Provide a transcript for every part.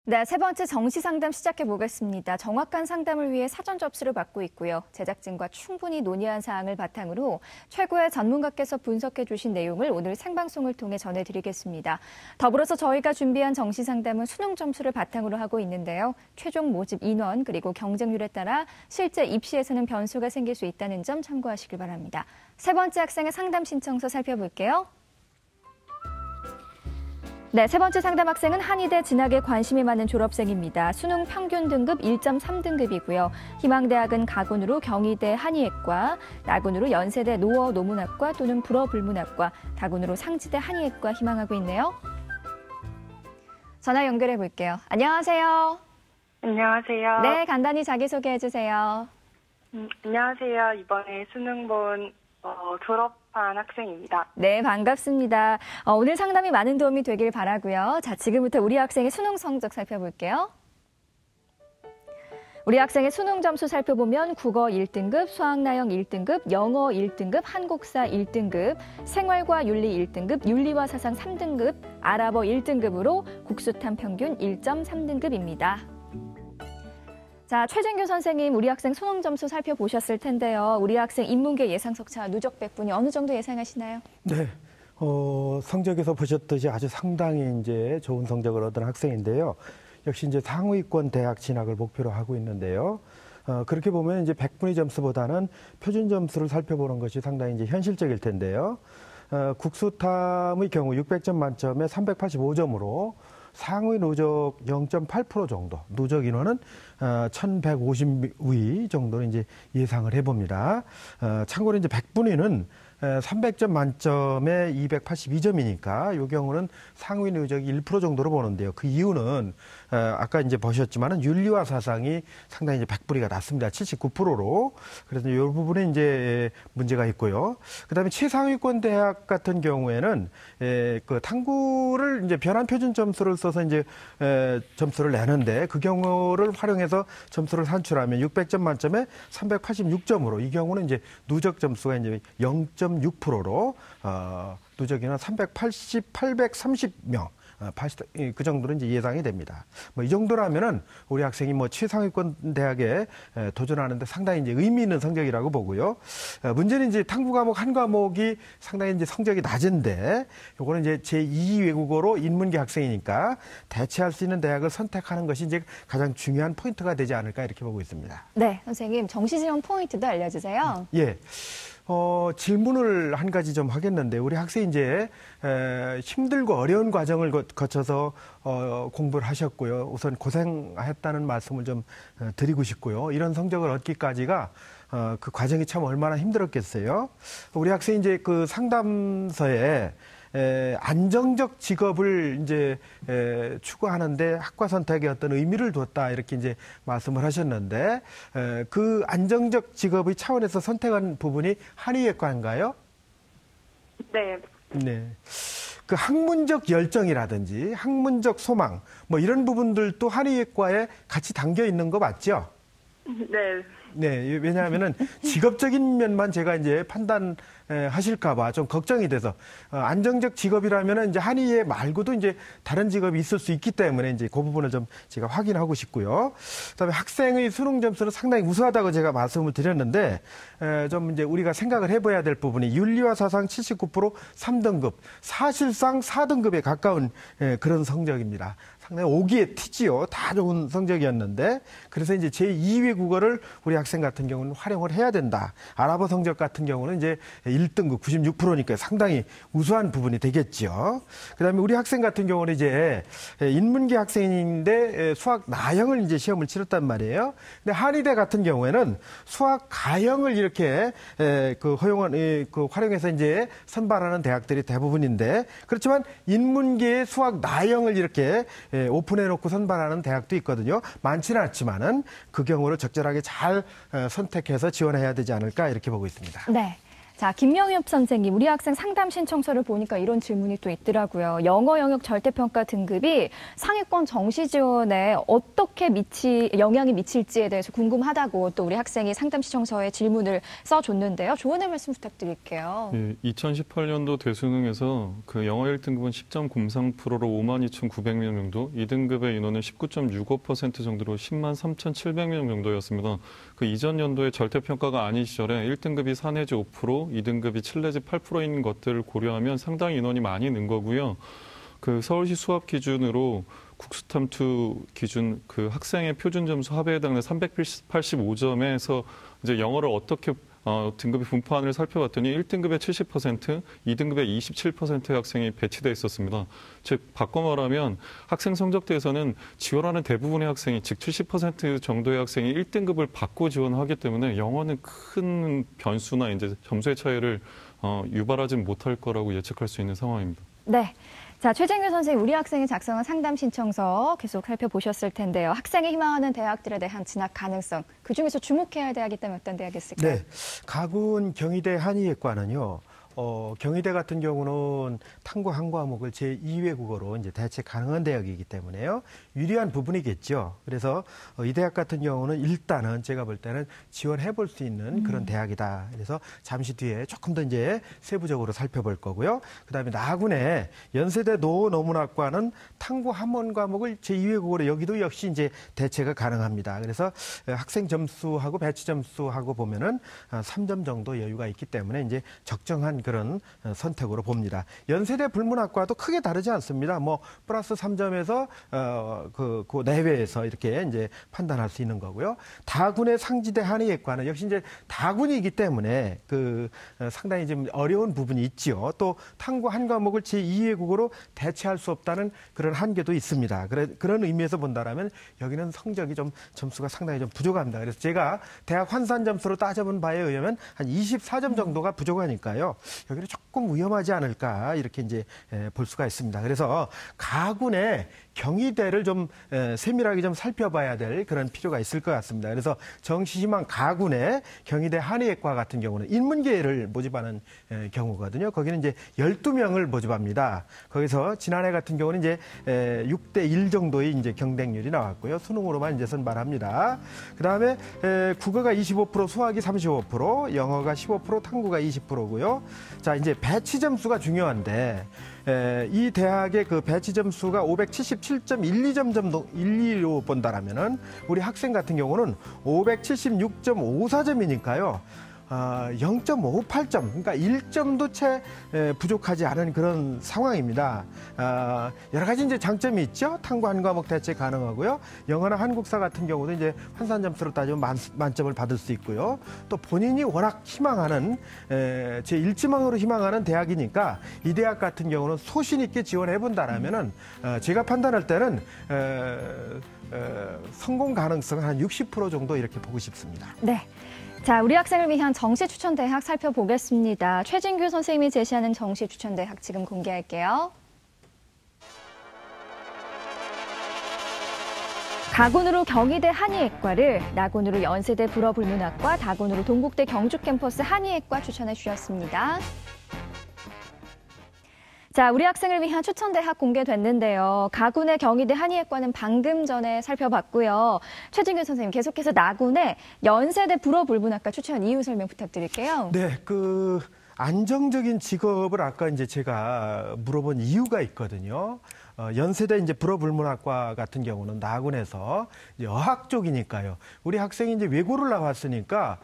네, 세 번째 정시 상담 시작해 보겠습니다. 정확한 상담을 위해 사전 접수를 받고 있고요. 제작진과 충분히 논의한 사항을 바탕으로 최고의 전문가께서 분석해 주신 내용을 오늘 생방송을 통해 전해드리겠습니다. 더불어서 저희가 준비한 정시 상담은 수능 점수를 바탕으로 하고 있는데요. 최종 모집 인원 그리고 경쟁률에 따라 실제 입시에서는 변수가 생길 수 있다는 점 참고하시길 바랍니다. 세 번째 학생의 상담 신청서 살펴볼게요. 네, 세 번째 상담 학생은 한의대 진학에 관심이 많은 졸업생입니다. 수능 평균 등급 1.3등급이고요. 희망대학은 가군으로 경희대 한의학과, 나군으로 연세대 노어노문학과 또는 불어불문학과, 다군으로 상지대 한의학과 희망하고 있네요. 전화 연결해 볼게요. 안녕하세요. 안녕하세요. 네, 간단히 자기소개해 주세요. 안녕하세요. 이번에 수능 본 졸업한 학생입니다. 네, 반갑습니다. 오늘 상담이 많은 도움이 되길 바라고요. 자, 지금부터 우리 학생의 수능 성적 살펴볼게요. 우리 학생의 수능 점수 살펴보면 국어 1등급, 수학나영 1등급, 영어 1등급, 한국사 1등급, 생활과 윤리 1등급, 윤리와 사상 3등급, 아랍어 1등급으로 국수탐 평균 1.3등급입니다. 자, 최진규 선생님, 우리 학생 수능 점수 살펴보셨을 텐데요. 우리 학생 인문계 예상 석차 누적 100분이 어느 정도 예상하시나요? 네, 성적에서 보셨듯이 아주 상당히 이제 좋은 성적을 얻은 학생인데요. 역시 이제 상위권 대학 진학을 목표로 하고 있는데요. 그렇게 보면 이제 100분위 점수보다는 표준 점수를 살펴보는 것이 상당히 이제 현실적일 텐데요. 국수탐의 경우 600점 만점에 385점으로 상위 누적 0.8% 정도, 누적 인원은 1150위 정도는 이제 예상을 해봅니다. 참고로 이제 100분위는 300점 만점에 282점이니까 이 경우는 상위 누적이 1% 정도로 보는데요. 그 이유는 아까 이제 보셨지만은 윤리와 사상이 상당히 이제 100분위가 낮습니다. 79%로. 그래서 이 부분에 이제 문제가 있고요. 그다음에 최상위권 대학 같은 경우에는 그 탐구를 이제 변환 표준 점수를 써서 이제 점수를 내는데 그 경우를 활용해서 점수를 산출하면 600점 만점에 386점으로 이 경우는 이제 누적 점수가 이제 0.6%로 누적 인원 830명. 그 정도는 이제 예상이 됩니다. 뭐 이 정도라면은 우리 학생이 뭐 최상위권 대학에 도전하는데 상당히 이제 의미 있는 성적이라고 보고요. 문제는 이제 탐구 과목 한 과목이 상당히 이제 성적이 낮은데 요거는 이제 제2 외국어로 인문계 학생이니까 대체할 수 있는 대학을 선택하는 것이 이제 가장 중요한 포인트가 되지 않을까 이렇게 보고 있습니다. 네, 선생님 정시 지원 포인트도 알려주세요. 예. 질문을 한 가지 좀 하겠는데, 우리 학생이 이제, 힘들고 어려운 과정을 거쳐서, 공부를 하셨고요. 우선 고생했다는 말씀을 좀 드리고 싶고요. 이런 성적을 얻기까지가, 그 과정이 참 얼마나 힘들었겠어요. 우리 학생이 이제 그 상담서에, 안정적 직업을 이제 추구하는데 학과 선택에 어떤 의미를 뒀다 이렇게 이제 말씀을 하셨는데 그 안정적 직업의 차원에서 선택한 부분이 한의학과인가요? 네. 네. 그 학문적 열정이라든지 학문적 소망 뭐 이런 부분들도 한의학과에 같이 담겨 있는 거 맞죠? 네. 네, 왜냐하면은 직업적인 면만 제가 이제 판단하실까봐 좀 걱정이 돼서 안정적 직업이라면은 이제 한의회 말고도 이제 다른 직업이 있을 수 있기 때문에 이제 그 부분을 좀 제가 확인하고 싶고요. 그다음에 학생의 수능 점수는 상당히 우수하다고 제가 말씀을 드렸는데 좀 이제 우리가 생각을 해봐야 될 부분이 윤리와 사상 79% 3등급, 사실상 4등급에 가까운 그런 성적입니다. 상당히 오기에 튀지요. 다 좋은 성적이었는데 그래서 이제 제2외 국어를 우리 학생 같은 경우는 활용을 해야 된다. 아랍어 성적 같은 경우는 이제 1등급 96%니까 상당히 우수한 부분이 되겠죠. 그다음에 우리 학생 같은 경우는 이제 인문계 학생인데 수학 나형을 이제 시험을 치렀단 말이에요. 근데 한의대 같은 경우에는 수학 가형을 이렇게 그 허용한 그 활용해서 이제 선발하는 대학들이 대부분인데 그렇지만 인문계의 수학 나형을 이렇게 오픈해놓고 선발하는 대학도 있거든요. 많지는 않지만은 그 경우를 적절하게 잘 선택해서 지원해야 되지 않을까 이렇게 보고 있습니다. 네. 자, 김영엽 선생님, 우리 학생 상담 신청서를 보니까 이런 질문이 또 있더라고요. 영어 영역 절대평가 등급이 상위권 정시 지원에 어떻게 영향이 미칠지에 대해서 궁금하다고 또 우리 학생이 상담 신청서에 질문을 써줬는데요. 조언의 말씀 부탁드릴게요. 예, 2018년도 대수능에서 그 영어 1등급은 10.03%로 52,900명 정도, 2등급의 인원은 19.65% 정도로 103,700명 정도였습니다. 그 이전 연도에 절대평가가 아닌 시절에 1등급이 4 내지 5%, 2등급이 7 내지 8%인 것들을 고려하면 상당히 인원이 많이 는 거고요. 그 서울시 수합 기준으로 국수탐2 기준 그 학생의 표준 점수 합에 해당하는 385점에서 이제 영어를 어떻게 등급의 분포안을 살펴봤더니 1등급의 70%, 2등급의 27%의 학생이 배치돼 있었습니다. 즉 바꿔 말하면 학생 성적대에서는 지원하는 대부분의 학생이 즉 70% 정도의 학생이 1등급을 받고 지원하기 때문에 영어는 큰 변수나 이제 점수의 차이를 유발하지 못할 거라고 예측할 수 있는 상황입니다. 네. 자, 최진규 선생님, 우리 학생이 작성한 상담 신청서 계속 살펴보셨을 텐데요. 학생이 희망하는 대학들에 대한 진학 가능성, 그중에서 주목해야 할 대학이 있다면 어떤 대학이 있을까요? 네, 가군 경희대 한의예과는요. 경희대 같은 경우는 탐구 한 과목을 제2외국어로 이제 대체 가능한 대학이기 때문에요. 유리한 부분이겠죠. 그래서 이 대학 같은 경우는 일단은 제가 볼 때는 지원해 볼 수 있는 그런 대학이다. 그래서 잠시 뒤에 조금 더 이제 세부적으로 살펴볼 거고요. 그다음에 나군의 연세대 노노문학과는 탐구 한 과목을 제2외국어로 여기도 역시 이제 대체가 가능합니다. 그래서 학생 점수하고 배치 점수하고 보면은 3점 정도 여유가 있기 때문에 이제 적정한 그런 선택으로 봅니다. 연세대 불문학과도 크게 다르지 않습니다. 뭐 플러스 3점에서 그 내외에서 이렇게 이제 판단할 수 있는 거고요. 다군의 상지대 한의예과는 역시 이제 다군이기 때문에 그 상당히 좀 어려운 부분이 있지요. 또 탐구 한 과목을 제2외국어로 대체할 수 없다는 그런 한계도 있습니다. 그런 의미에서 본다라면 여기는 성적이 좀 점수가 상당히 좀 부족합니다. 그래서 제가 대학 환산 점수로 따져본 바에 의하면 한 24점 정도가 부족하니까요. 여기는 조금 위험하지 않을까 이렇게 이제 볼 수가 있습니다. 그래서 가군의 경희대를 좀 세밀하게 좀 살펴봐야 될 그런 필요가 있을 것 같습니다. 그래서 정시희망 가군의 경희대 한의예과 같은 경우는 인문계를 모집하는 경우거든요. 거기는 이제 12명을 모집합니다. 거기서 지난해 같은 경우는 이제 6대 1 정도의 이제 경쟁률이 나왔고요. 수능으로만 이제 선발합니다. 그다음에 국어가 25%, 수학이 35%, 영어가 15%, 탐구가 20%고요. 자, 이제 배치 점수가 중요한데 이 대학의 그 배치 점수가 577.12점 정도 12로 본다라면은 우리 학생 같은 경우는 576.54점이니까요. 0.58점, 그러니까 1점도 채 부족하지 않은 그런 상황입니다. 여러 가지 이제 장점이 있죠. 탐구 한 과목 대체 가능하고요. 영어나 한국사 같은 경우도 이제 환산 점수로 따지면 만점을 받을 수 있고요. 또 본인이 워낙 희망하는 제 1지망으로 희망하는 대학이니까 이 대학 같은 경우는 소신 있게 지원해 본다라면은 제가 판단할 때는 성공 가능성 한 60% 정도 이렇게 보고 싶습니다. 네. 자, 우리 학생을 위한 정시 추천 대학 살펴보겠습니다. 최진규 선생님이 제시하는 정시 추천 대학 지금 공개할게요. 가군으로 경희대 한의예과를, 나군으로 연세대 불어불문학과, 다군으로 동국대 경주 캠퍼스 한의예과 추천해 주셨습니다. 자, 우리 학생을 위한 추천 대학 공개됐는데요. 가군의 경희대 한의예과는 방금 전에 살펴봤고요. 최진규 선생님, 계속해서 나군의 연세대 불어불문학과 추천 이유 설명 부탁드릴게요. 네, 안정적인 직업을 아까 이제 제가 물어본 이유가 있거든요. 연세대 이제 불어불문학과 같은 경우는 나군에서 이제 어학 쪽이니까요. 우리 학생이 이제 외고를 나왔으니까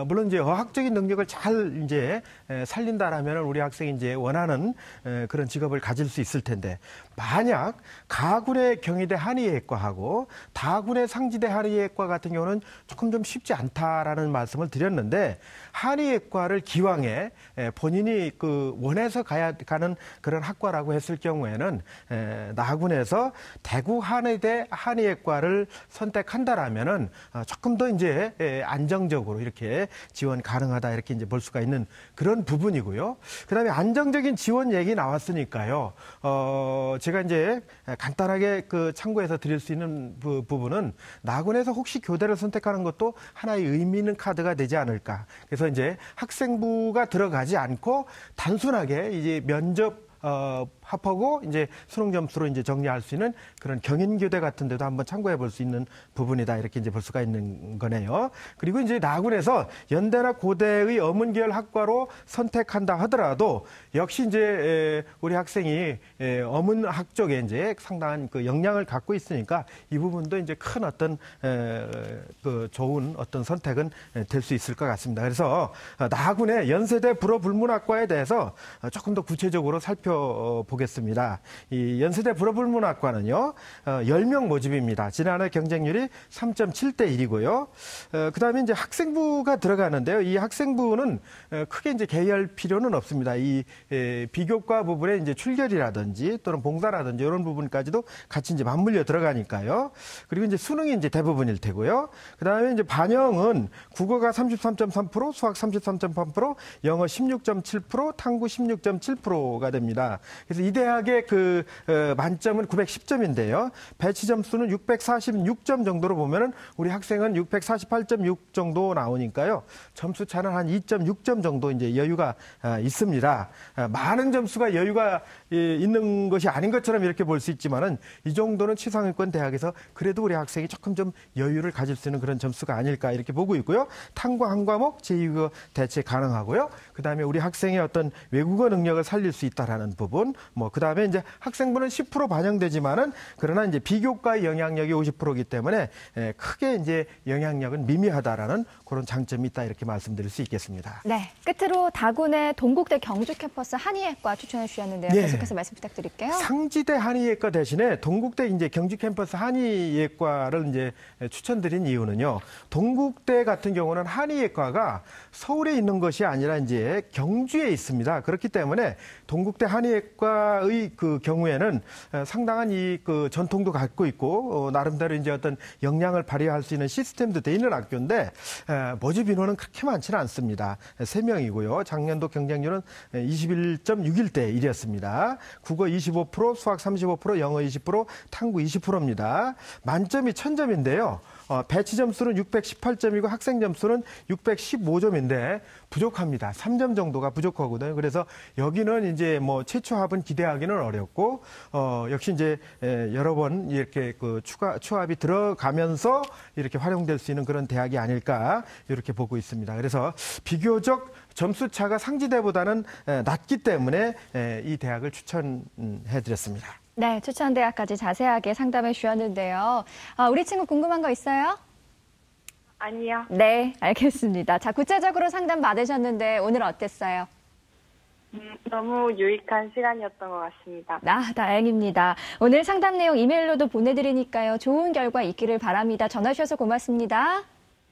물론 이제 어학적인 능력을 잘 이제 살린다라면 우리 학생이 이제 원하는 그런 직업을 가질 수 있을 텐데 만약 가군의 경희대 한의예과하고 다군의 상지대 한의예과 같은 경우는 조금 좀 쉽지 않다라는 말씀을 드렸는데 한의예과를 기왕에 본인이 원해서 가는 그런 학과라고 했을 경우에는 나군에서 대구 한의대 한의학과를 선택한다라면은 조금 더 이제 안정적으로 이렇게 지원 가능하다 이렇게 이제 볼 수가 있는 그런 부분이고요. 그다음에 안정적인 지원 얘기 나왔으니까요. 제가 이제 간단하게 그 참고해서 드릴 수 있는 부분은 나군에서 혹시 교대를 선택하는 것도 하나의 의미 있는 카드가 되지 않을까. 그래서 이제 학생부가 들어가지 않고 단순하게 이제 면접 합하고 이제 수능 점수로 이제 정리할 수 있는 그런 경인교대 같은 데도 한번 참고해 볼 수 있는 부분이다. 이렇게 이제 볼 수가 있는 거네요. 그리고 이제 나군에서 연대나 고대의 어문계열 학과로 선택한다 하더라도 역시 이제 우리 학생이 어문학 쪽에 이제 상당한 그 역량을 갖고 있으니까 이 부분도 이제 큰 어떤 그 좋은 어떤 선택은 될 수 있을 것 같습니다. 그래서 나군의 연세대 불어불문학과에 대해서 조금 더 구체적으로 살펴보겠습니다. 이 연세대 불어불문학과는요, 10명 모집입니다. 지난해 경쟁률이 3.7대 1이고요. 그 다음에 이제 학생부가 들어가는데요. 이 학생부는 크게 이제 개의할 필요는 없습니다. 이 비교과 부분에 이제 출결이라든지 또는 봉사라든지 이런 부분까지도 같이 이제 맞물려 들어가니까요. 그리고 이제 수능이 이제 대부분일 테고요. 그 다음에 이제 반영은 국어가 33.3%, 수학 33.3%, 영어 16.7%, 탐구 16.7%가 됩니다. 그래서 이 대학의 그 만점은 910점인데요. 배치 점수는 646점 정도로 보면은 우리 학생은 648.6 정도 나오니까요. 점수 차는 한 2.6점 정도 이제 여유가 있습니다. 많은 점수가 여유가 있는 것이 아닌 것처럼 이렇게 볼 수 있지만은 이 정도는 치상위권 대학에서 그래도 우리 학생이 조금 좀 여유를 가질 수 있는 그런 점수가 아닐까 이렇게 보고 있고요. 탐구 한 과목 제2국어 대체 가능하고요. 그다음에 우리 학생의 어떤 외국어 능력을 살릴 수 있다라는 부분, 뭐 그다음에 이제 학생부는 10% 반영되지만은 그러나 이제 비교과의 영향력이 50%이기 때문에 크게 이제 영향력은 미미하다라는 그런 장점이 있다 이렇게 말씀드릴 수 있겠습니다. 네, 끝으로 다군의 동국대 경주 캠퍼스 한의학과 추천해 주셨는데요. 네. 계속해서 말씀 부탁드릴게요. 상지대 한의예과 대신에 동국대 이제 경주 캠퍼스 한의예과를 이제 추천드린 이유는요. 동국대 같은 경우는 한의예과가 서울에 있는 것이 아니라 이제 경주에 있습니다. 그렇기 때문에 동국대 한의예과의 그 경우에는 상당한 이 그 전통도 갖고 있고 나름대로 이제 어떤 역량을 발휘할 수 있는 시스템도 돼 있는 학교인데 모집 인원은 그렇게 많지는 않습니다. 3명이고요. 작년도 경쟁률은 21.61대 1이었습니다. 국어 25%, 수학 35%, 영어 20%, 탐구 20%입니다. 만점이 1000점인데요. 배치 점수는 618점이고 학생 점수는 615점인데 부족합니다. 3점 정도가 부족하거든요. 그래서 여기는 이제 뭐 최초 합은 기대하기는 어렵고 역시 이제 여러 번 이렇게 그 추합이 들어가면서 이렇게 활용될 수 있는 그런 대학이 아닐까 이렇게 보고 있습니다. 그래서 비교적 점수 차가 상지대보다는 낮기 때문에 이 대학을 추천해드렸습니다. 네, 추천 대학까지 자세하게 상담해 주셨는데요. 우리 친구 궁금한 거 있어요? 아니요. 네, 알겠습니다. 자, 구체적으로 상담 받으셨는데 오늘 어땠어요? 너무 유익한 시간이었던 것 같습니다. 다행입니다. 오늘 상담 내용 이메일로도 보내드리니까요. 좋은 결과 있기를 바랍니다. 전화 주셔서 고맙습니다.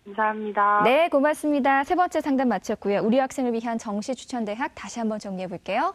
감사합니다. 네, 고맙습니다. 세 번째 상담 마쳤고요. 우리 학생을 위한 정시 추천 대학 다시 한번 정리해 볼게요.